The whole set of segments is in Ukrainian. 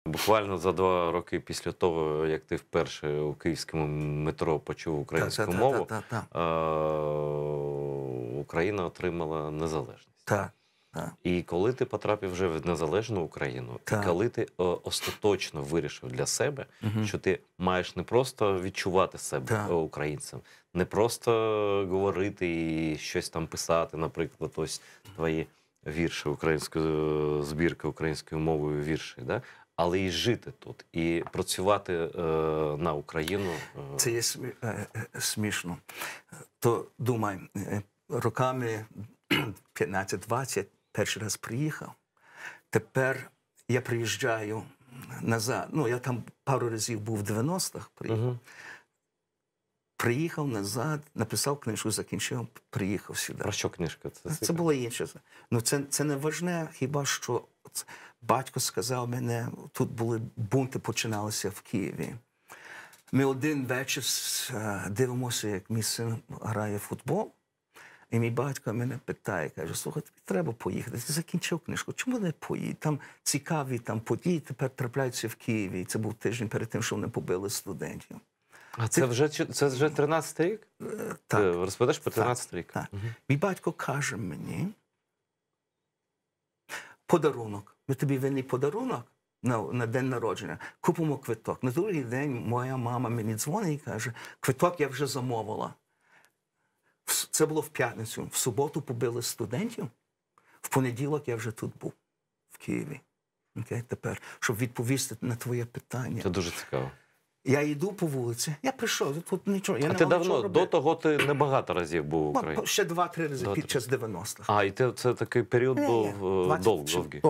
Буквально за 2 роки після того, як ти вперше у київському метро почув українську мову, Україна отримала незалежність. Так. І коли ти потрапив вже в незалежну Україну, і коли ти остаточно вирішив для себе, що ти маєш не просто відчувати себе українцем, не просто говорити і щось там писати, наприклад, ось твої вірші української збірки українською мовою вірші, да? Але і жити тут, і працювати на Україну. Це є смішно. То думай, роками 15-20 перший раз приїхав. Тепер я приїжджаю назад. Ну, я там пару разів був в 90-х, приїхав. Приїхав назад, написав книжку, закінчив, приїхав сюди. Про що книжка? Це було інше. Ну, це не важне, хіба що батько сказав мене, тут були бунти, починалися в Києві. Ми один вечір дивимося, як мій син грає в футбол. І мій батько мене питає, каже, слухай, тобі треба поїхати, ти закінчив книжку, чому не поїдь? Там цікаві події тепер трапляються в Києві. І це був тиждень перед тим, що вони побили студентів. А це вже 13-й рік? Так. Ти розповідаєш про 13-й рік? Так. Мій батько каже мені, подарунок, ми тобі винні подарунок на день народження, купимо квиток. На другий день моя мама мені дзвонить і каже, квиток я вже замовила. Це було в п'ятницю. В суботу побили студентів, в понеділок я вже тут був, в Києві. Тепер, щоб відповісти на твоє питання. Це дуже цікаво. Я йду по вулиці, я прийшов, тут нічого, я а не ти мав давно, нічого робити. До того ти небагато разів був в Україні? Ще 2-3 рази під час 90-х. А, і це такий період був довгий.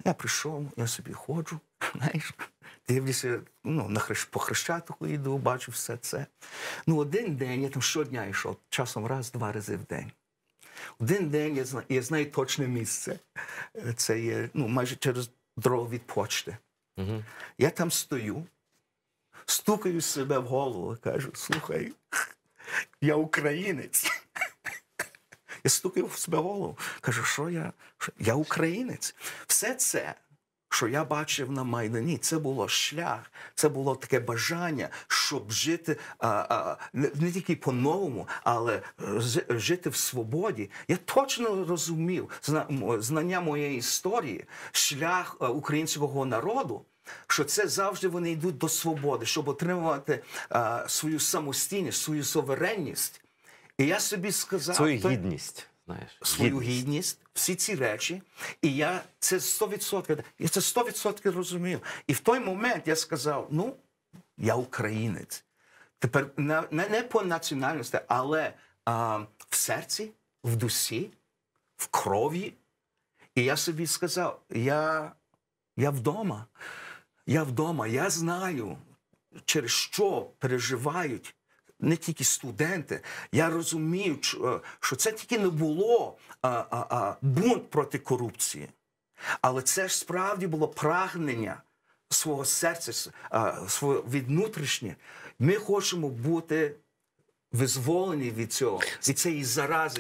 Я прийшов, я собі ходжу, знаєш, дивлюся, ну, по Хрещатику йду, бачу все це. Ну, один день, я там щодня йшов, часом раз-два рази в день. Один день я знаю точне місце. Це є, ну, майже через дорогу від почти. Я там стою, стукаю себе в голову, кажу, слухай, я українець. Я стукаю в себе в голову, кажу, що я? Я українець. Все це, що я бачив на Майдані, це було шлях, це було таке бажання, щоб жити не тільки по-новому, але жити в свободі. Я точно розумів знання моєї історії, шлях українського народу, що це завжди вони йдуть до свободи, щоб отримувати свою самостійність, свою суверенність. І я собі сказав... Свою гідність, знаєш. Свою гідність, всі ці речі. І я це 100% розумів. І в той момент я сказав, ну, я українець. Тепер не по національності, але в серці, в душі, в крові. І я собі сказав, я вдома. Я вдома, я знаю, через що переживають не тільки студенти. Я розумію, що це тільки не було бунт проти корупції. Але це ж справді було прагнення свого серця, від внутрішнє. Ми хочемо бути визволені від цього, від цієї зарази.